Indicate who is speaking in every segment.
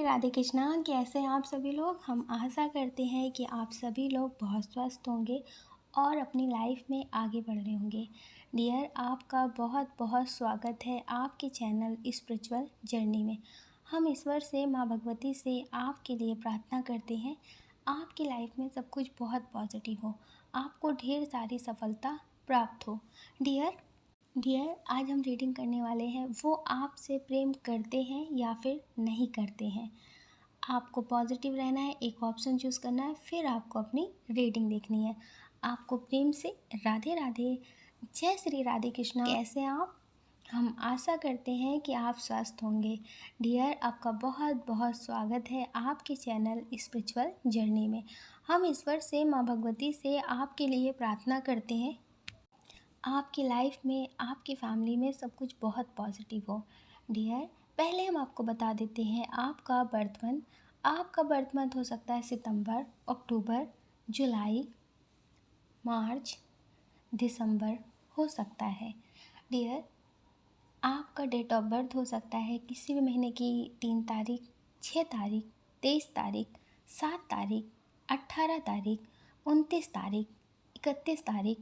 Speaker 1: राधे कृष्णा। कैसे हैं आप सभी लोग। हम आशा करते हैं कि आप सभी लोग बहुत स्वस्थ होंगे और अपनी लाइफ में आगे बढ़ रहे होंगे। डियर, आपका बहुत बहुत स्वागत है आपके चैनल स्पिरिचुअल जर्नी में। हम ईश्वर से, माँ भगवती से आपके लिए प्रार्थना करते हैं आपकी लाइफ में सब कुछ बहुत पॉजिटिव हो, आपको ढेर सारी सफलता प्राप्त हो। डियर, आज हम रीडिंग करने वाले हैं, वो आपसे प्रेम करते हैं या फिर नहीं करते हैं। आपको पॉजिटिव रहना है, एक ऑप्शन चूज़ करना है, फिर आपको अपनी रीडिंग देखनी है। आपको प्रेम से राधे राधे, जय श्री राधे कृष्णा। कैसे हैं आप। हम आशा करते हैं कि आप स्वस्थ होंगे। डियर, आपका बहुत बहुत स्वागत है आपके चैनल स्पिरिचुअल जर्नी में। हम ईश्वर से, माँ भगवती से आपके लिए प्रार्थना करते हैं आपकी लाइफ में, आपकी फैमिली में सब कुछ बहुत पॉजिटिव हो। डियर, पहले हम आपको बता देते हैं आपका बर्थ मंथ। आपका बर्थ मंथ हो सकता है सितंबर, अक्टूबर, जुलाई, मार्च, दिसंबर हो सकता है। डियर, आपका डेट ऑफ बर्थ हो सकता है किसी भी महीने की 3 तारीख, 6 तारीख, 23 तारीख, 7 तारीख, 18 तारीख, 29 तारीख, 31 तारीख,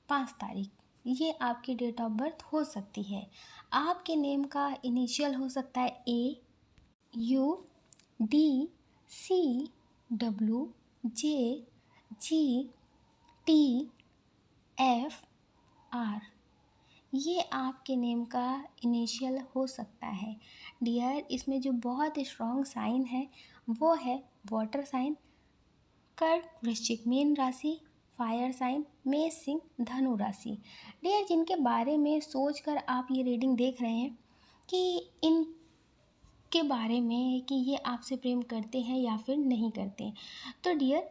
Speaker 1: 5 तारीख, ये आपकी डेट ऑफ बर्थ हो सकती है। आपके नेम का इनिशियल हो सकता है A, U, D, C, W, J, G, T, F, R, ये आपके नेम का इनिशियल हो सकता है। डियर, इसमें जो बहुत स्ट्रॉन्ग साइन है वो है वाटर साइन, कर्क वृश्चिक मीन राशि, फायर साइन मेष सिंह धनु राशि। डियर, जिनके बारे में सोचकर आप ये रीडिंग देख रहे हैं कि इनके बारे में कि ये आपसे प्रेम करते हैं या फिर नहीं करते, तो डियर,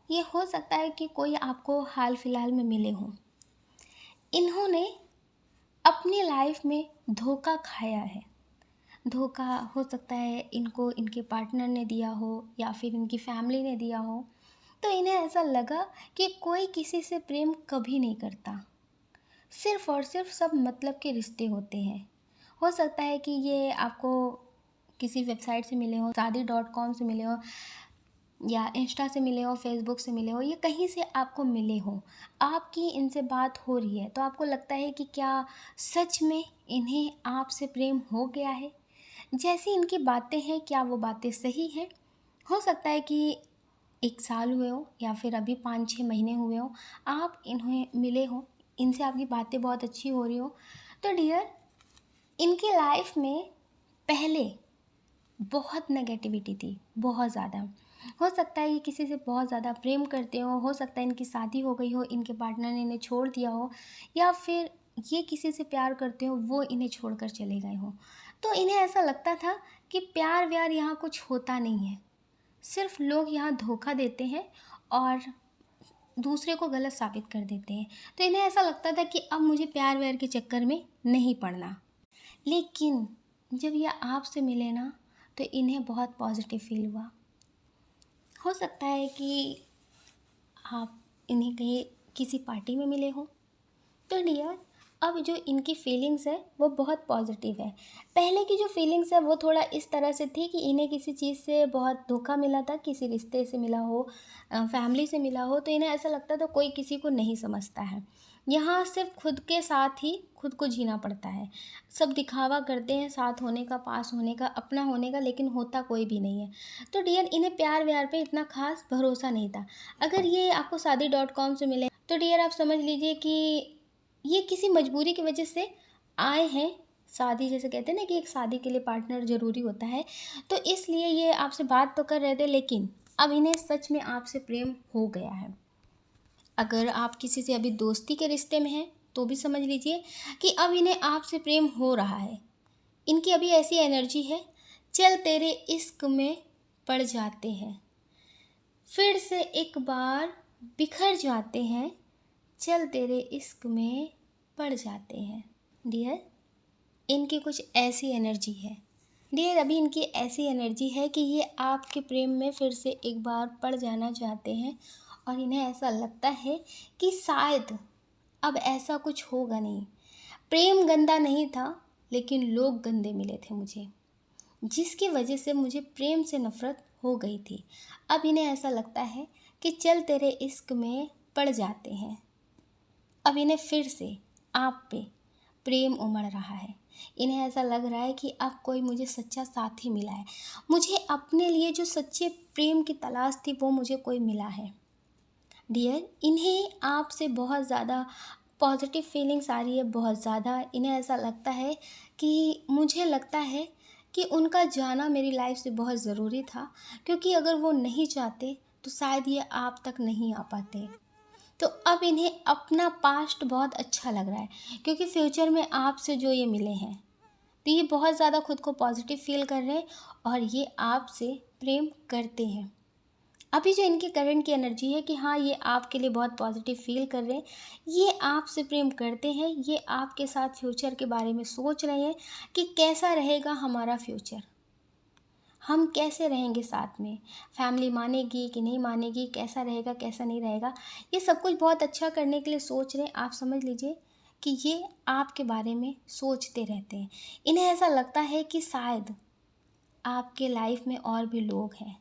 Speaker 1: ये हो सकता है कि कोई आपको हाल फिलहाल में मिले हों। इन्होंने अपनी लाइफ में धोखा खाया है। धोखा हो सकता है इनको इनके पार्टनर ने दिया हो या फिर इनकी फैमिली ने दिया हो। तो इन्हें ऐसा लगा कि कोई किसी से प्रेम कभी नहीं करता, सिर्फ़ और सिर्फ सब मतलब के रिश्ते होते हैं। हो सकता है कि ये आपको किसी वेबसाइट से मिले हो, शादी.com से मिले हो, या इंस्टा से मिले हो, फेसबुक से मिले हो, या कहीं से आपको मिले हो, आपकी इनसे बात हो रही है तो आपको लगता है कि क्या सच में इन्हें आपसे प्रेम हो गया है। जैसी इनकी बातें हैं, क्या वो बातें सही हैं। हो सकता है कि 1 साल हुए हो या फिर अभी 5-6 महीने हुए हो, आप इन्हें मिले हो, इनसे आपकी बातें बहुत अच्छी हो रही हो। तो डियर, इनकी लाइफ में पहले बहुत नेगेटिविटी थी, बहुत ज़्यादा। हो सकता है ये किसी से बहुत ज़्यादा प्रेम करते हो सकता है इनकी शादी हो गई हो, इनके पार्टनर ने इन्हें छोड़ दिया हो, या फिर ये किसी से प्यार करते हो, वो इन्हें छोड़कर चले गए हो। तो इन्हें ऐसा लगता था कि प्यार व्यार यहाँ कुछ होता नहीं है, सिर्फ लोग यहाँ धोखा देते हैं और दूसरे को गलत साबित कर देते हैं। तो इन्हें ऐसा लगता था कि अब मुझे प्यार व्यार के चक्कर में नहीं पड़ना। लेकिन जब ये आपसे मिले ना, तो इन्हें बहुत पॉजिटिव फील हुआ। हो सकता है कि आप इन्हें कहीं किसी पार्टी में मिले हो। तो डियर, अब जो इनकी फीलिंग्स है वो बहुत पॉजिटिव है। पहले की जो फीलिंग्स है वो थोड़ा इस तरह से थी कि इन्हें किसी चीज़ से बहुत धोखा मिला था, किसी रिश्ते से मिला हो, फैमिली से मिला हो, तो इन्हें ऐसा लगता था कोई किसी को नहीं समझता है। यहाँ सिर्फ खुद के साथ ही खुद को जीना पड़ता है। सब दिखावा करते हैं साथ होने का, पास होने का, अपना होने का, लेकिन होता कोई भी नहीं है। तो डियर, इन्हें प्यार व्यार पे इतना खास भरोसा नहीं था। अगर ये आपको शादी.com से मिले तो डियर, आप समझ लीजिए कि ये किसी मजबूरी की वजह से आए हैं। शादी, जैसे कहते हैं ना कि एक शादी के लिए पार्टनर ज़रूरी होता है, तो इसलिए ये आपसे बात तो कर रहे थे, लेकिन अब इन्हें सच में आपसे प्रेम हो गया है। अगर आप किसी से अभी दोस्ती के रिश्ते में हैं तो भी समझ लीजिए कि अब इन्हें आपसे प्रेम हो रहा है। इनकी अभी ऐसी एनर्जी है, चल तेरे इश्क में पड़ जाते हैं, फिर से एक बार बिखर जाते हैं, चल तेरे इश्क में पड़ जाते हैं। डियर, इनकी कुछ ऐसी एनर्जी है। डियर, अभी इनकी ऐसी एनर्जी है कि ये आपके प्रेम में फिर से एक बार पड़ जाना चाहते हैं, और इन्हें ऐसा लगता है कि शायद अब ऐसा कुछ होगा नहीं। प्रेम गंदा नहीं था, लेकिन लोग गंदे मिले थे मुझे। जिसकी वजह से मुझे प्रेम से नफ़रत हो गई थी। अब इन्हें ऐसा लगता है कि चल तेरे इश्क में पड़ जाते हैं। अब इन्हें फिर से आप पे प्रेम उमड़ रहा है। इन्हें ऐसा लग रहा है कि अब कोई मुझे सच्चा साथी मिला है। मुझे अपने लिए जो सच्चे प्रेम की तलाश थी वो मुझे कोई मिला है। डियर, इन्हें आपसे बहुत ज़्यादा पॉजिटिव फीलिंग्स आ रही है, बहुत ज़्यादा। इन्हें ऐसा लगता है कि मुझे लगता है कि उनका जाना मेरी लाइफ से बहुत ज़रूरी था, क्योंकि अगर वो नहीं चाहते तो शायद ये आप तक नहीं आ पाते। तो अब इन्हें अपना पास्ट बहुत अच्छा लग रहा है, क्योंकि फ्यूचर में आपसे जो ये मिले हैं, तो ये बहुत ज़्यादा खुद को पॉजिटिव फील कर रहे हैं और ये आपसे प्रेम करते हैं। अभी जो इनकी करंट की एनर्जी है कि हाँ, ये आपके लिए बहुत पॉजिटिव फील कर रहे हैं, ये आपसे प्रेम करते हैं, ये आपके साथ फ्यूचर के बारे में सोच रहे हैं कि कैसा रहेगा हमारा फ्यूचर, हम कैसे रहेंगे साथ में, फैमिली मानेगी कि नहीं मानेगी, कैसा रहेगा कैसा नहीं रहेगा, ये सब कुछ बहुत अच्छा करने के लिए सोच रहे हैं। आप समझ लीजिए कि ये आपके बारे में सोचते रहते हैं। इन्हें ऐसा लगता है कि शायद आपके लाइफ में और भी लोग हैं।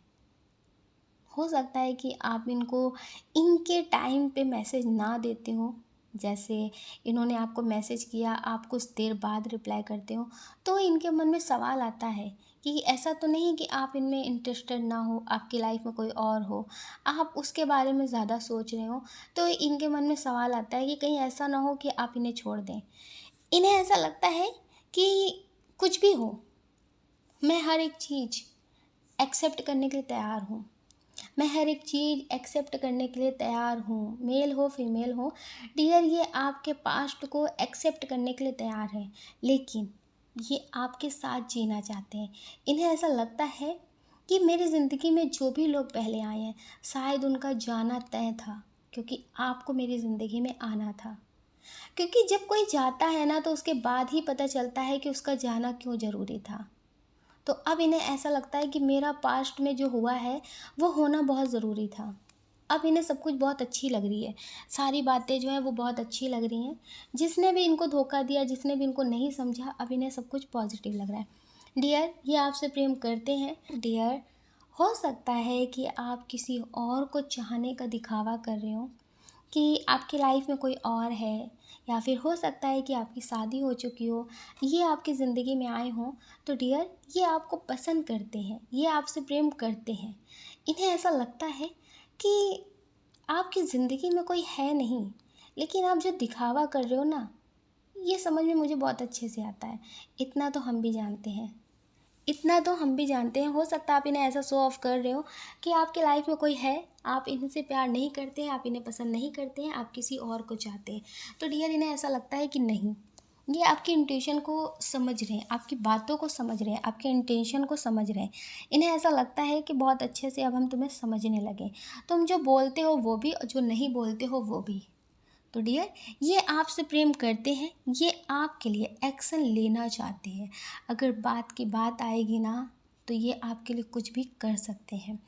Speaker 1: हो सकता है कि आप इनको इनके टाइम पे मैसेज ना देते हो, जैसे इन्होंने आपको मैसेज किया, आप कुछ देर बाद रिप्लाई करते हो, तो इनके मन में सवाल आता है कि ऐसा तो नहीं कि आप इनमें इंटरेस्टेड ना हो, आपकी लाइफ में कोई और हो, आप उसके बारे में ज़्यादा सोच रहे हो। तो इनके मन में सवाल आता है कि कहीं ऐसा ना हो कि आप इन्हें छोड़ दें। इन्हें ऐसा लगता है कि कुछ भी हो, मैं हर एक चीज़ एक्सेप्ट करने के लिए तैयार हूँ, मैं हर एक चीज़ एक्सेप्ट करने के लिए तैयार हूँ, मेल हो फीमेल हो। डियर, ये आपके पास्ट को एक्सेप्ट करने के लिए तैयार है, लेकिन ये आपके साथ जीना चाहते हैं। इन्हें ऐसा लगता है कि मेरी ज़िंदगी में जो भी लोग पहले आए हैं, शायद उनका जाना तय था, क्योंकि आपको मेरी ज़िंदगी में आना था। क्योंकि जब कोई जाता है ना, तो उसके बाद ही पता चलता है कि उसका जाना क्यों ज़रूरी था। तो अब इन्हें ऐसा लगता है कि मेरा पास्ट में जो हुआ है वो होना बहुत ज़रूरी था। अब इन्हें सब कुछ बहुत अच्छी लग रही है, सारी बातें जो हैं वो बहुत अच्छी लग रही हैं। जिसने भी इनको धोखा दिया, जिसने भी इनको नहीं समझा, अब इन्हें सब कुछ पॉजिटिव लग रहा है। डियर, ये आपसे प्रेम करते हैं। डियर, हो सकता है कि आप किसी और को चाहने का दिखावा कर रहे हो कि आपकी लाइफ में कोई और है, या फिर हो सकता है कि आपकी शादी हो चुकी हो, ये आपकी ज़िंदगी में आए हों। तो डियर, ये आपको पसंद करते हैं, ये आपसे प्रेम करते हैं। इन्हें ऐसा लगता है कि आपकी ज़िंदगी में कोई है नहीं, लेकिन आप जो दिखावा कर रहे हो ना, ये समझ में मुझे बहुत अच्छे से आता है। इतना तो हम भी जानते हैं, इतना तो हम भी जानते हैं। हो सकता है आप इन्हें ऐसा शो ऑफ कर रहे हो कि आपके लाइफ में कोई है, आप इनसे प्यार नहीं करते हैं, आप इन्हें पसंद नहीं करते हैं, आप किसी और को चाहते हैं। तो डियर, इन्हें ऐसा लगता है कि नहीं, ये आपकी इंटेंशन को समझ रहे हैं, आपकी बातों को समझ रहे हैं, आपके इंटेंशन को समझ रहे हैं। इन्हें ऐसा लगता है कि बहुत अच्छे से अब हम तुम्हें समझने लगे, तुम जो बोलते हो वो भी और जो नहीं बोलते हो वो भी। तो डियर, ये आपसे प्रेम करते हैं, ये आपके लिए एक्शन लेना चाहते हैं। अगर बात की बात आएगी ना, तो ये आपके लिए कुछ भी कर सकते हैं।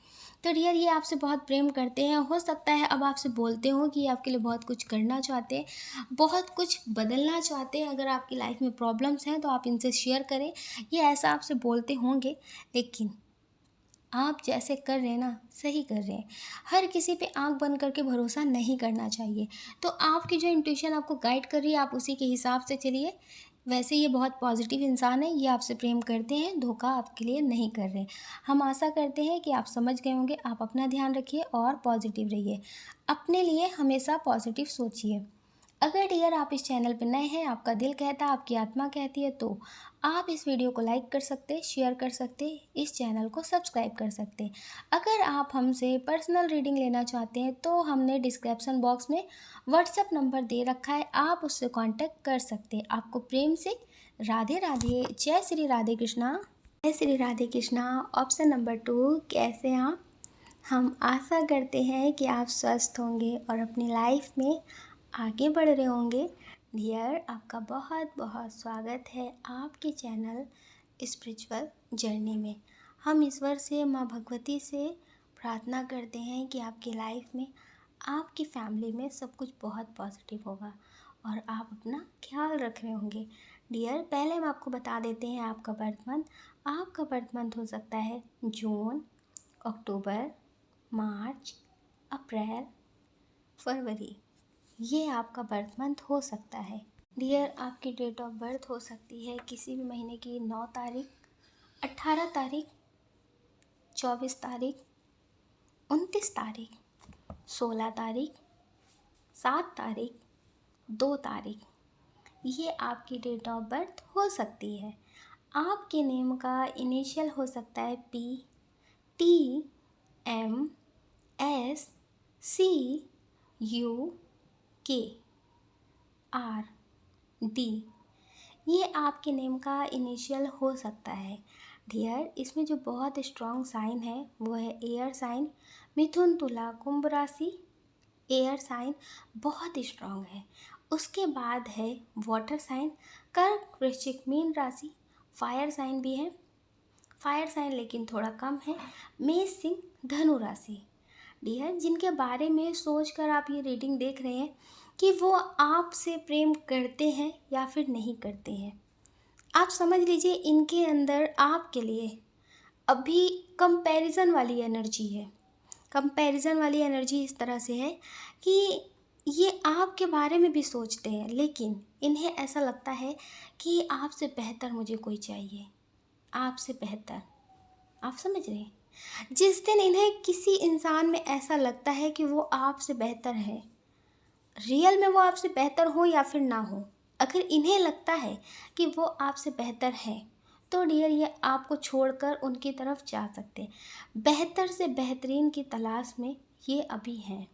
Speaker 1: तो डियर, ये आपसे बहुत प्रेम करते हैं। हो सकता है अब आपसे बोलते हो कि ये आपके लिए बहुत कुछ करना चाहते हैं, बहुत कुछ बदलना चाहते हैं। अगर आपकी लाइफ में प्रॉब्लम्स हैं तो आप इनसे शेयर करें, ये ऐसा आपसे बोलते होंगे, लेकिन आप जैसे कर रहे हैं ना, सही कर रहे हैं। हर किसी पे आँख बंद करके भरोसा नहीं करना चाहिए। तो आपकी जो इंट्यूशन आपको गाइड कर रही है, आप उसी के हिसाब से चलिए। वैसे ये बहुत पॉजिटिव इंसान है, ये आपसे प्रेम करते हैं, धोखा आपके लिए नहीं कर रहे। हम आशा करते हैं कि आप समझ गए होंगे। आप अपना ध्यान रखिए और पॉजिटिव रहिए, अपने लिए हमेशा पॉजिटिव सोचिए। अगर डियर आप इस चैनल पर नए हैं, आपका दिल कहता है, आपकी आत्मा कहती है, तो आप इस वीडियो को लाइक कर सकते, शेयर कर सकते, इस चैनल को सब्सक्राइब कर सकते। अगर आप हमसे पर्सनल रीडिंग लेना चाहते हैं तो हमने डिस्क्रिप्शन बॉक्स में व्हाट्सएप नंबर दे रखा है, आप उससे कांटेक्ट कर सकते हैं। आपको प्रेम से राधे राधे, जय श्री राधे कृष्णा। जय श्री राधे कृष्णा। ऑप्शन नंबर 2, कैसे हैं आप? हम आशा करते हैं कि आप स्वस्थ होंगे और अपनी लाइफ में आगे बढ़ रहे होंगे। डियर, आपका बहुत बहुत स्वागत है आपके चैनल स्पिरिचुअल जर्नी में। हम ईश्वर से, माँ भगवती से प्रार्थना करते हैं कि आपकी लाइफ में, आपकी फैमिली में सब कुछ बहुत पॉजिटिव होगा और आप अपना ख्याल रख रहे होंगे। डियर, पहले हम आपको बता देते हैं आपका बर्थ मंथ। आपका बर्थ मंथ हो सकता है जून, अक्टूबर, मार्च, अप्रैल, फरवरी। ये आपका बर्थ मंथ हो सकता है। डियर, आपकी डेट ऑफ बर्थ हो सकती है किसी भी महीने की 9 तारीख, 18 तारीख, 24 तारीख, 29 तारीख, 16 तारीख, 7 तारीख, 2 तारीख। ये आपकी डेट ऑफ बर्थ हो सकती है। आपके नेम का इनिशियल हो सकता है P, T, M, S, C, U, K, R, D। ये आपके नेम का इनिशियल हो सकता है। डियर, इसमें जो बहुत स्ट्रॉन्ग साइन है वो है एयर साइन। मिथुन, तुला, कुंभ राशि एयर साइन बहुत स्ट्रॉन्ग है। उसके बाद है वाटर साइन, कर्क, वृश्चिक, मीन राशि फायर साइन भी है। फायर साइन लेकिन थोड़ा कम है। मेष, सिंह, धनु राशि। डियर, जिनके बारे में सोचकर आप ये रीडिंग देख रहे हैं कि वो आपसे प्रेम करते हैं या फिर नहीं करते हैं, आप समझ लीजिए इनके अंदर आपके लिए अभी कंपैरिजन वाली एनर्जी है। कंपैरिजन वाली एनर्जी इस तरह से है कि ये आपके बारे में भी सोचते हैं, लेकिन इन्हें ऐसा लगता है कि आपसे बेहतर मुझे कोई चाहिए, आपसे बेहतर। आप समझ रहे हैं? जिस दिन इन्हें किसी इंसान में ऐसा लगता है कि वो आपसे बेहतर है, रियल में वो आपसे बेहतर हो या फिर ना हो, अगर इन्हें लगता है कि वो आपसे बेहतर है तो डियर, ये आपको छोड़कर उनकी तरफ जा सकते हैं। बेहतर से बेहतरीन की तलाश में ये अभी हैं।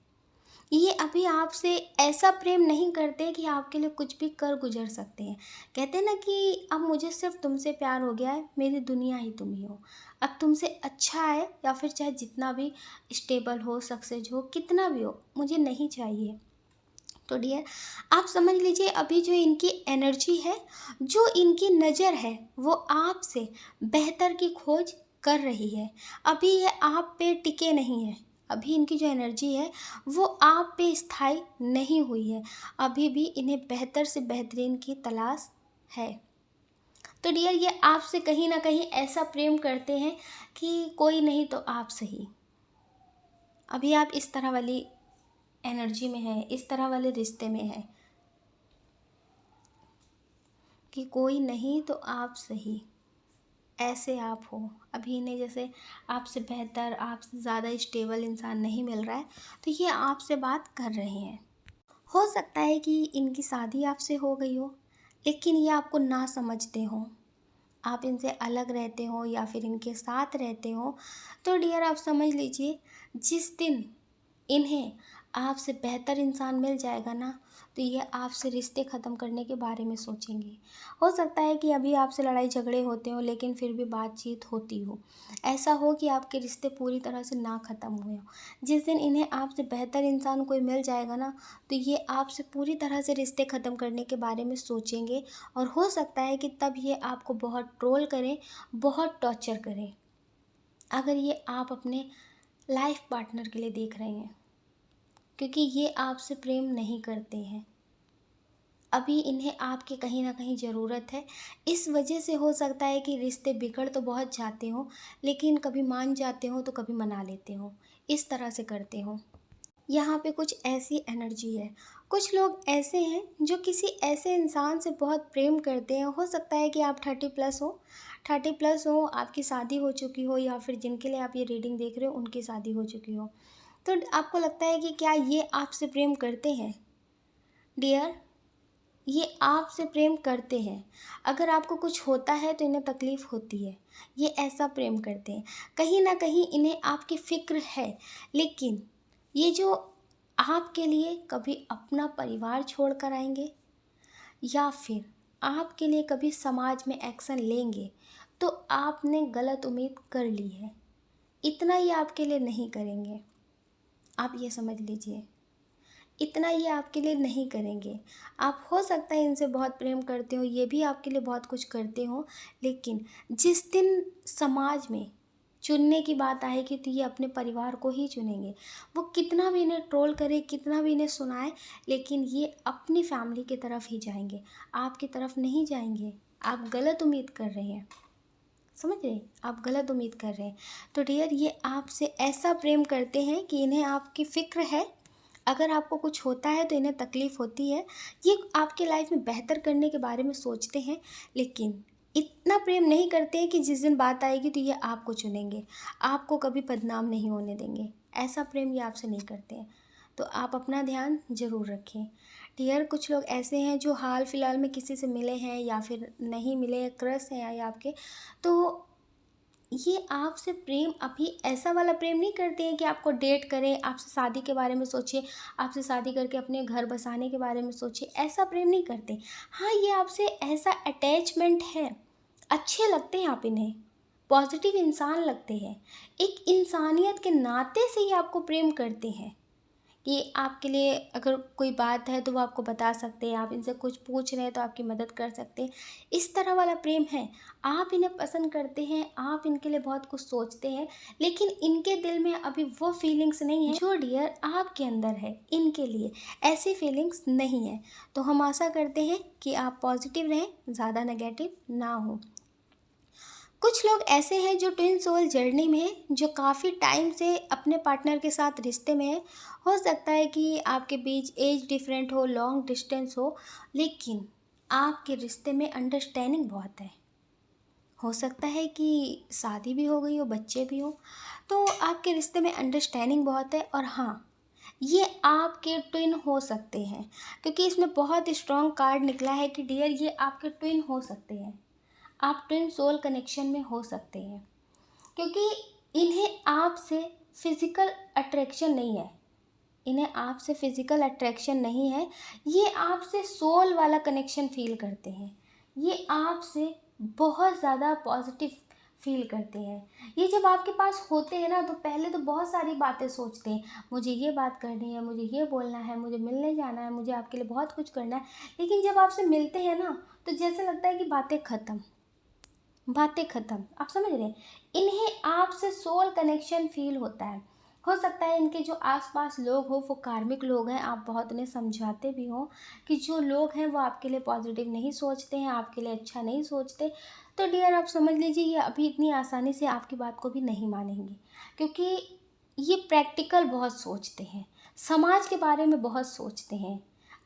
Speaker 1: ये अभी आपसे ऐसा प्रेम नहीं करते कि आपके लिए कुछ भी कर गुजर सकते हैं। कहते हैं ना कि अब मुझे सिर्फ तुमसे प्यार हो गया है, मेरी दुनिया ही तुम ही हो। अब तुमसे अच्छा है या फिर चाहे जितना भी स्टेबल हो, सक्सेस हो, कितना भी हो, मुझे नहीं चाहिए। तो डियर, आप समझ लीजिए अभी जो इनकी एनर्जी है, जो इनकी नज़र है, वो आपसे बेहतर की खोज कर रही है। अभी ये आप पे टिके नहीं है। अभी इनकी जो एनर्जी है वो आप पे स्थायी नहीं हुई है। अभी भी इन्हें बेहतर से बेहतरीन की तलाश है। तो डियर, ये आपसे कहीं ना कहीं ऐसा प्रेम करते हैं कि कोई नहीं तो आप सही। अभी आप इस तरह वाली एनर्जी में है, इस तरह वाले रिश्ते में है कि कोई नहीं तो आप सही, ऐसे आप हो। अभी इन्हें जैसे आपसे बेहतर, आपसे ज़्यादा स्टेबल इंसान नहीं मिल रहा है, तो ये आपसे बात कर रहे हैं। हो सकता है कि इनकी शादी आपसे हो गई हो, लेकिन ये आपको ना समझते हो, आप इनसे अलग रहते हो या फिर इनके साथ रहते हो। तो डियर, आप समझ लीजिए जिस दिन इन्हें आपसे बेहतर इंसान मिल जाएगा ना, तो ये आपसे रिश्ते ख़त्म करने के बारे में सोचेंगे। हो सकता है कि अभी आपसे लड़ाई झगड़े होते हो, लेकिन फिर भी बातचीत होती हो। ऐसा हो कि आपके रिश्ते पूरी तरह से ना ख़त्म हुए हो। जिस दिन इन्हें आपसे बेहतर इंसान कोई मिल जाएगा ना, तो ये आपसे पूरी तरह से रिश्ते ख़त्म करने के बारे में सोचेंगे। और हो सकता है कि तब ये आपको बहुत ट्रोल करें, बहुत टॉर्चर करें, अगर ये आप अपने लाइफ पार्टनर के लिए देख रहे हैं, क्योंकि ये आपसे प्रेम नहीं करते हैं। अभी इन्हें आपकी कहीं ना कहीं ज़रूरत है। इस वजह से हो सकता है कि रिश्ते बिगड़ तो बहुत जाते हो, लेकिन कभी मान जाते हो तो कभी मना लेते हो, इस तरह से करते हो। यहाँ पे कुछ ऐसी एनर्जी है। कुछ लोग ऐसे हैं जो किसी ऐसे इंसान से बहुत प्रेम करते हैं। हो सकता है कि आप 30+ हो, 30+ हो, आपकी शादी हो चुकी हो, या फिर जिनके लिए आप ये रीडिंग देख रहे हो उनकी शादी हो चुकी हो। तो आपको लगता है कि क्या ये आपसे प्रेम करते हैं? डियर, ये आपसे प्रेम करते हैं। अगर आपको कुछ होता है तो इन्हें तकलीफ़ होती है। ये ऐसा प्रेम करते हैं। कहीं ना कहीं इन्हें आपकी फ़िक्र है, लेकिन ये जो आपके लिए कभी अपना परिवार छोड़ कर आएंगे या फिर आपके लिए कभी समाज में एक्शन लेंगे, तो आपने गलत उम्मीद कर ली है। इतना ही आपके लिए नहीं करेंगे, आप ये समझ लीजिए। इतना ये आपके लिए नहीं करेंगे। आप हो सकता है इनसे बहुत प्रेम करते हो, ये भी आपके लिए बहुत कुछ करते हो, लेकिन जिस दिन समाज में चुनने की बात आएगी तो ये अपने परिवार को ही चुनेंगे। वो कितना भी इन्हें ट्रोल करे, कितना भी इन्हें सुनाए, लेकिन ये अपनी फैमिली की तरफ ही जाएंगे, आपकी तरफ नहीं जाएंगे। आप गलत उम्मीद कर रहे हैं। समझ रहे हैं? आप गलत उम्मीद कर रहे हैं। तो डियर ये आपसे ऐसा प्रेम करते हैं कि इन्हें आपकी फ़िक्र है। अगर आपको कुछ होता है तो इन्हें तकलीफ़ होती है। ये आपकी लाइफ़ में बेहतर करने के बारे में सोचते हैं, लेकिन इतना प्रेम नहीं करते हैं कि जिस दिन बात आएगी तो ये आपको चुनेंगे, आपको कभी बदनाम नहीं होने देंगे। ऐसा प्रेम ये आपसे नहीं करते हैं। तो आप अपना ध्यान ज़रूर रखें। डियर कुछ लोग ऐसे हैं जो हाल फिलहाल में किसी से मिले हैं या फिर नहीं मिले, क्रश हैं या आपके, तो ये आपसे प्रेम अभी ऐसा वाला प्रेम नहीं करते हैं कि आपको डेट करें, आपसे शादी के बारे में सोचिए, आपसे शादी करके अपने घर बसाने के बारे में सोचिए, ऐसा प्रेम नहीं करते। हाँ, ये आपसे ऐसा अटैचमेंट है, अच्छे लगते हैं आप इन्हें, पॉजिटिव इंसान लगते हैं, एक इंसानियत के नाते से ही आपको प्रेम करते हैं कि आपके लिए अगर कोई बात है तो वो आपको बता सकते हैं, आप इनसे कुछ पूछ रहे हैं तो आपकी मदद कर सकते हैं। इस तरह वाला प्रेम है। आप इन्हें पसंद करते हैं, आप इनके लिए बहुत कुछ सोचते हैं, लेकिन इनके दिल में अभी वो फीलिंग्स नहीं है जो डियर आपके अंदर है। इनके लिए ऐसी फीलिंग्स नहीं है। तो हम आशा करते हैं कि आप पॉजिटिव रहें, ज़्यादा नेगेटिव ना हो। कुछ लोग ऐसे हैं जो ट्विन सोल जर्नी में हैं, जो काफ़ी टाइम से अपने पार्टनर के साथ रिश्ते में है। हो सकता है कि आपके बीच एज डिफरेंट हो, लॉन्ग डिस्टेंस हो, लेकिन आपके रिश्ते में अंडरस्टैंडिंग बहुत है। हो सकता है कि शादी भी हो गई हो, बच्चे भी हो, तो आपके रिश्ते में अंडरस्टैंडिंग बहुत है। और हाँ, ये आपके ट्विन हो सकते हैं, क्योंकि इसमें बहुत स्ट्रॉन्ग कार्ड निकला है कि डियर ये आपके ट्विन हो सकते हैं। आप ट्विन सोल कनेक्शन में हो सकते हैं, क्योंकि इन्हें आपसे फिज़िकल अट्रैक्शन नहीं है। इन्हें आपसे फिज़िकल अट्रैक्शन नहीं है, ये आपसे सोल वाला कनेक्शन फ़ील करते हैं। ये आपसे बहुत ज़्यादा पॉजिटिव फ़ील करते हैं। ये जब आपके पास होते हैं ना, तो पहले तो बहुत सारी बातें सोचते हैं, मुझे ये बात करनी है, मुझे ये बोलना है, मुझे मिलने जाना है, मुझे आपके लिए बहुत कुछ करना है। लेकिन जब आपसे मिलते हैं ना, तो जैसे लगता है कि बातें ख़त्म, बातें ख़त्म। आप समझ रहे हैं? इन्हें आपसे सोल कनेक्शन फ़ील होता है। हो सकता है इनके जो आसपास लोग हो वो कार्मिक लोग हैं, आप बहुत उन्हें समझाते भी हो कि जो लोग हैं वो आपके लिए पॉजिटिव नहीं सोचते हैं, आपके लिए अच्छा नहीं सोचते। तो डियर आप समझ लीजिए ये अभी इतनी आसानी से आपकी बात को भी नहीं मानेंगे, क्योंकि ये प्रैक्टिकल बहुत सोचते हैं, समाज के बारे में बहुत सोचते हैं।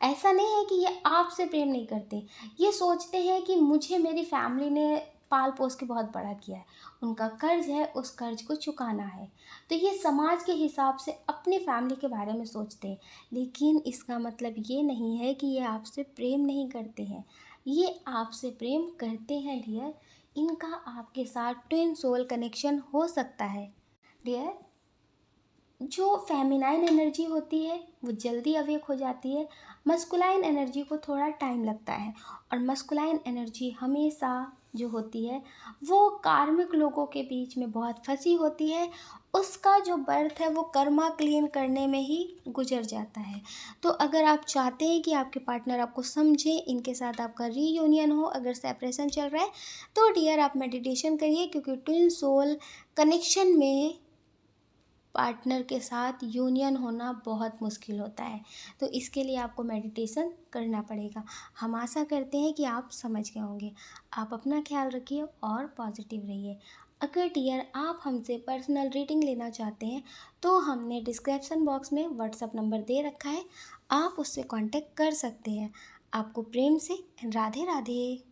Speaker 1: ऐसा नहीं है कि ये आपसे प्रेम नहीं करते, ये सोचते हैं कि मुझे मेरी फैमिली ने पाल पोस के बहुत बड़ा किया है, उनका कर्ज है, उस कर्ज को चुकाना है। तो ये समाज के हिसाब से अपनी फैमिली के बारे में सोचते हैं, लेकिन इसका मतलब ये नहीं है कि ये आपसे प्रेम नहीं करते हैं। ये आपसे प्रेम करते हैं डियर। इनका आपके साथ ट्विन सोल कनेक्शन हो सकता है। डियर जो फेमिनाइन एनर्जी होती है वो जल्दी अवेक हो जाती है, मस्कुलाइन एनर्जी को थोड़ा टाइम लगता है। और मस्कुलाइन एनर्जी हमेशा जो होती है वो कार्मिक लोगों के बीच में बहुत फंसी होती है। उसका जो बर्थ है वो कर्मा क्लीन करने में ही गुजर जाता है। तो अगर आप चाहते हैं कि आपके पार्टनर आपको समझे, इनके साथ आपका रीयूनियन हो, अगर सेपरेशन चल रहा है तो डियर आप मेडिटेशन करिए, क्योंकि ट्विन सोल कनेक्शन में पार्टनर के साथ यूनियन होना बहुत मुश्किल होता है। तो इसके लिए आपको मेडिटेशन करना पड़ेगा। हम आशा करते हैं कि आप समझ गए होंगे। आप अपना ख्याल रखिए और पॉजिटिव रहिए। अगर डियर आप हमसे पर्सनल रीडिंग लेना चाहते हैं तो हमने डिस्क्रिप्शन बॉक्स में व्हाट्सएप नंबर दे रखा है, आप उससे कांटेक्ट कर सकते हैं। आपको प्रेम से राधे राधे।